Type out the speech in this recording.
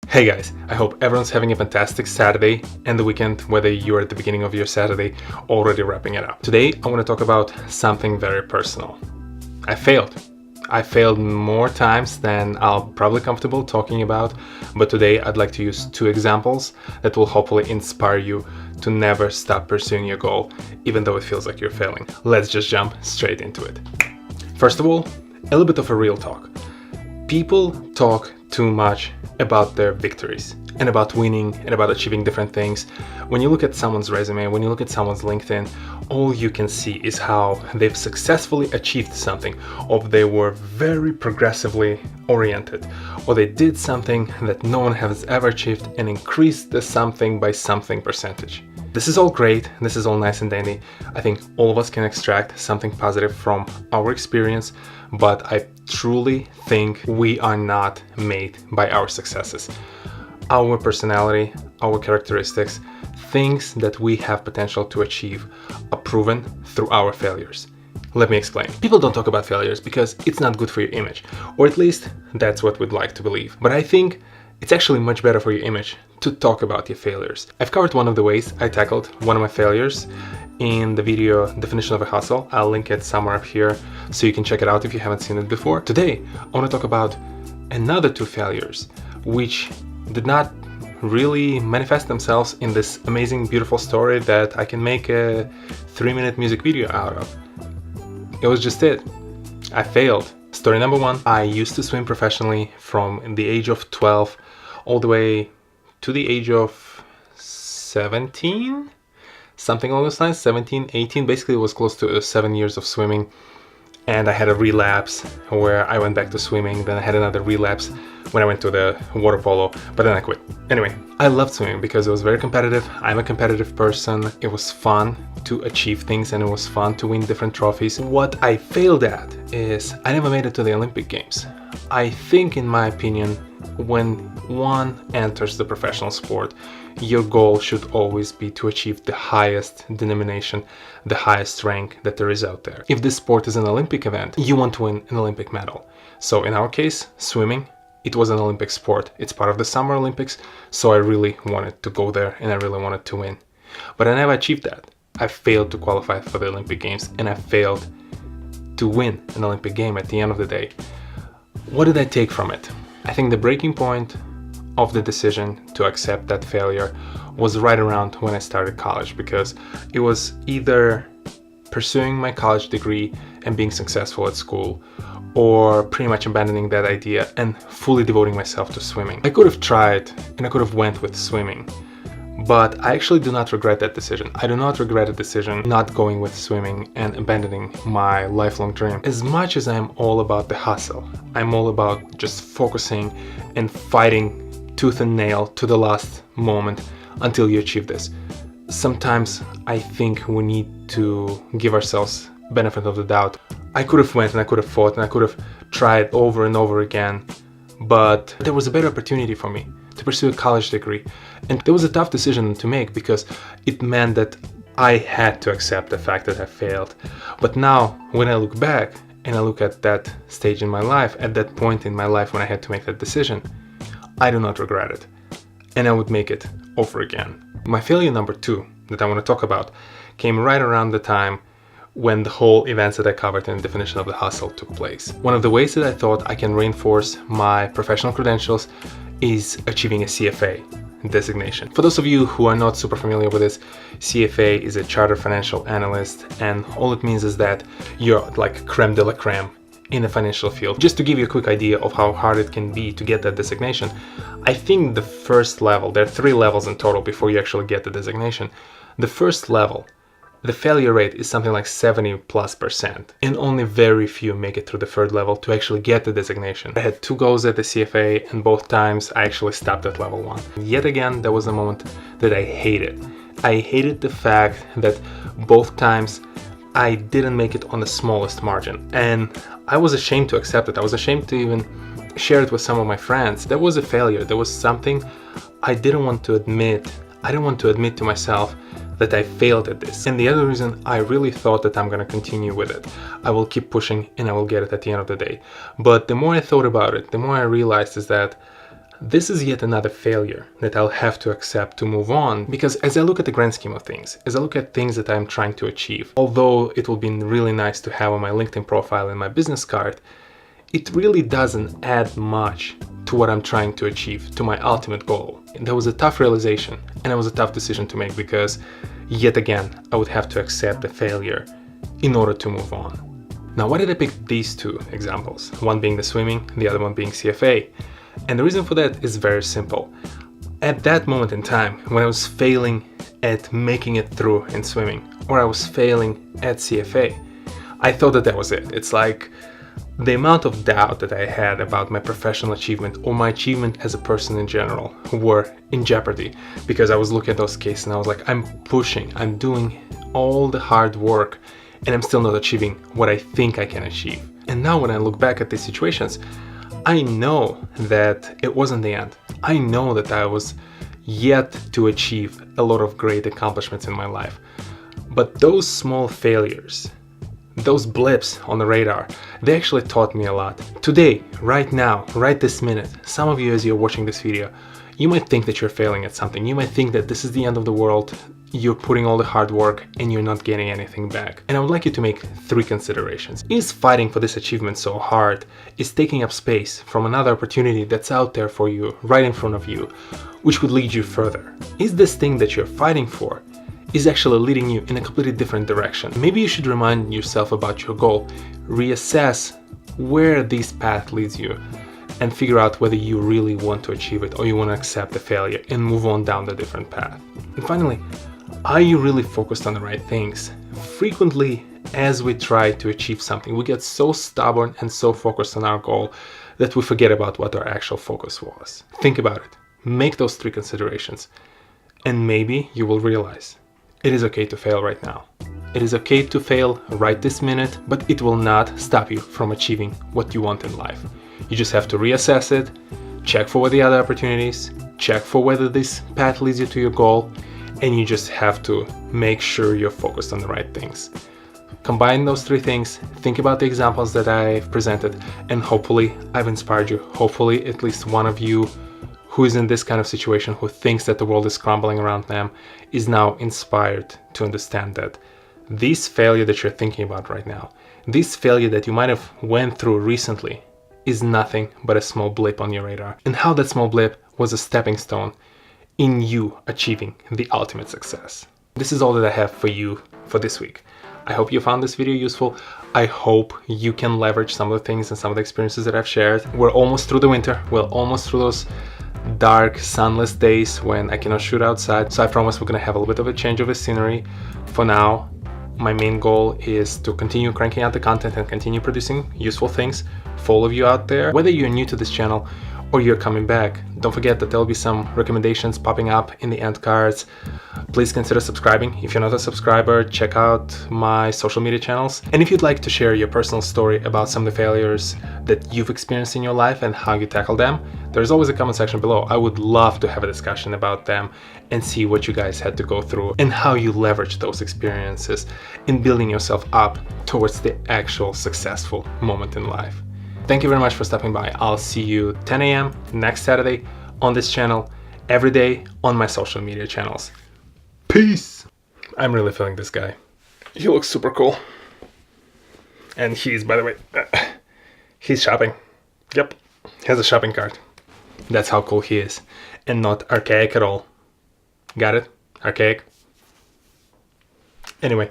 Hey guys, I hope everyone's having a fantastic Saturday and the weekend, whether you're at the beginning of your Saturday already wrapping it up. Today I want to talk about something very personal. I failed. I failed more times than I'll probably comfortable talking about, but today I'd like to use two examples that will hopefully inspire you to never stop pursuing your goal, even though it feels like you're failing. Let's just jump straight into it. First of all, a little bit of a real talk. People talk too much about their victories and about winning and about achieving different things. When you look at someone's resume, when you look at someone's LinkedIn, all you can see is how they've successfully achieved something, or they were very progressively oriented, or they did something that no one has ever achieved and increased the something by something percentage. This is all great, this is all nice and dandy. I think all of us can extract something positive from our experience, but I truly think we are not made by our successes. Our personality, our characteristics, things that we have potential to achieve are proven through our failures. Let me explain. People don't talk about failures because it's not good for your image, or at least that's what we'd like to believe. But I think it's actually much better for your image to talk about your failures. I've covered one of the ways I tackled one of my failures in the video Definition of a Hustle. I'll link it somewhere up here so you can check it out if you haven't seen it before. Today, I want to talk about another two failures which did not really manifest themselves in this amazing, beautiful story that I can make a 3-minute music video out of. It was just it. I failed. Story number one, I used to swim professionally from the age of 12 all the way to the age of 17, something along those lines, 17, 18. Basically, it was close to 7 years of swimming. And I had a relapse where I went back to swimming. Then I had another relapse when I went to the water polo, but then I quit. Anyway, I loved swimming because it was very competitive. I'm a competitive person. It was fun to achieve things and it was fun to win different trophies. What I failed at is I never made it to the Olympic Games. I think, in my opinion, when one enters the professional sport, your goal should always be to achieve the highest denomination, the highest rank that there is out there. If this sport is an Olympic event, you want to win an Olympic medal. So in our case, swimming, it was an Olympic sport. It's part of the Summer Olympics, so I really wanted to go there and I really wanted to win. But I never achieved that. I failed to qualify for the Olympic Games and I failed to win an Olympic game at the end of the day. What did I take from it? I think the breaking point of the decision to accept that failure was right around when I started college, because it was either pursuing my college degree and being successful at school, or pretty much abandoning that idea and fully devoting myself to swimming. I could have tried and I could have went with swimming, but I actually do not regret that decision. I do not regret a decision not going with swimming and abandoning my lifelong dream. As much as I'm all about the hustle, I'm all about just focusing and fighting tooth and nail to the last moment until you achieve this. Sometimes I think we need to give ourselves benefit of the doubt. I could have went and I could have fought and I could have tried over and over again, but there was a better opportunity for me to pursue a college degree. And there was a tough decision to make because it meant that I had to accept the fact that I failed. But now, when I look back and I look at that stage in my life, at that point in my life when I had to make that decision, I do not regret it. And I would make it over again. My failure number two that I want to talk about came right around the time when the whole events that I covered in the Definition of the Hustle took place. One of the ways that I thought I can reinforce my professional credentials is achieving a CFA designation. For those of you who are not super familiar with this, CFA is a Chartered Financial Analyst, and all it means is that you're like creme de la creme in the financial field. Just to give you a quick idea of how hard it can be to get that designation, I think the first level, there are 3 levels in total before you actually get the designation. The first level, the failure rate is something like 70+%, and only very few make it through the 3rd level to actually get the designation. I had 2 goes at the CFA, and both times I actually stopped at level 1. Yet again, there was a moment that I hated. I hated the fact that both times I didn't make it on the smallest margin, and I was ashamed to accept it. I was ashamed to even share it with some of my friends. That was a failure. There was something I didn't want to admit. I didn't want to admit to myself that I failed at this. And the other reason, I really thought that I'm going to continue with it. I will keep pushing and I will get it at the end of the day. But the more I thought about it, the more I realized is that This is yet another failure that I'll have to accept to move on, because as I look at the grand scheme of things, as I look at things that I'm trying to achieve, although it will be really nice to have on my LinkedIn profile and my business card, it really doesn't add much to what I'm trying to achieve, to my ultimate goal. And that was a tough realization, and it was a tough decision to make, because yet again, I would have to accept the failure in order to move on. Now, why did I pick these two examples? One being the swimming, the other one being CFA. And the reason for that is very simple. At that moment in time, when I was failing at making it through in swimming, or I was failing at CFA, I thought that was it. It's like the amount of doubt that I had about my professional achievement or my achievement as a person in general were in jeopardy, because I was looking at those cases and I was like, I'm pushing, I'm doing all the hard work, and I'm still not achieving what I think I can achieve. And now when I look back at these situations, I know that it wasn't the end. I know that I was yet to achieve a lot of great accomplishments in my life. But those small failures, those blips on the radar, they actually taught me a lot. Today, right now, right this minute, some of you as you're watching this video, you might think that you're failing at something. You might think that this is the end of the world, you're putting all the hard work and you're not getting anything back. And I would like you to make 3 considerations. Is fighting for this achievement so hard? Is taking up space from another opportunity that's out there for you, right in front of you, which would lead you further? Is this thing that you're fighting for is actually leading you in a completely different direction? Maybe you should remind yourself about your goal, reassess where this path leads you, and figure out whether you really want to achieve it or you want to accept the failure and move on down the different path. And finally, are you really focused on the right things? Frequently, as we try to achieve something, we get so stubborn and so focused on our goal that we forget about what our actual focus was. Think about it. Make those 3 considerations, and maybe you will realize it is okay to fail right now. It is okay to fail right this minute, but it will not stop you from achieving what you want in life. You just have to reassess it, check for the other opportunities, check for whether this path leads you to your goal, and you just have to make sure you're focused on the right things. Combine those 3 things, think about the examples that I've presented, and hopefully I've inspired you. Hopefully at least one of you who is in this kind of situation, who thinks that the world is crumbling around them, is now inspired to understand that this failure that you're thinking about right now, this failure that you might have went through recently, is nothing but a small blip on your radar, and how that small blip was a stepping stone in you achieving the ultimate success. This is all that I have for you for this week. I hope you found this video useful. I hope you can leverage some of the things and some of the experiences that I've shared. We're almost through the winter. We're almost through those dark, sunless days when I cannot shoot outside. So I promise we're gonna have a little bit of a change of the scenery. For now, my main goal is to continue cranking out the content and continue producing useful things for all of you out there. Whether you're new to this channel or you're coming back, don't forget that there'll be some recommendations popping up in the end cards. Please consider subscribing. If you're not a subscriber, check out my social media channels. And if you'd like to share your personal story about some of the failures that you've experienced in your life and how you tackle them, there's always a comment section below. I would love to have a discussion about them and see what you guys had to go through and how you leverage those experiences in building yourself up towards the actual successful moment in life. Thank you very much for stopping by. I'll see you 10 a.m. next Saturday on this channel, every day on my social media channels. Peace! I'm really feeling this guy. He looks super cool. And he's, by the way, he's shopping. Yep, he has a shopping cart. That's how cool he is. And not archaic at all. Got it? Archaic? Anyway.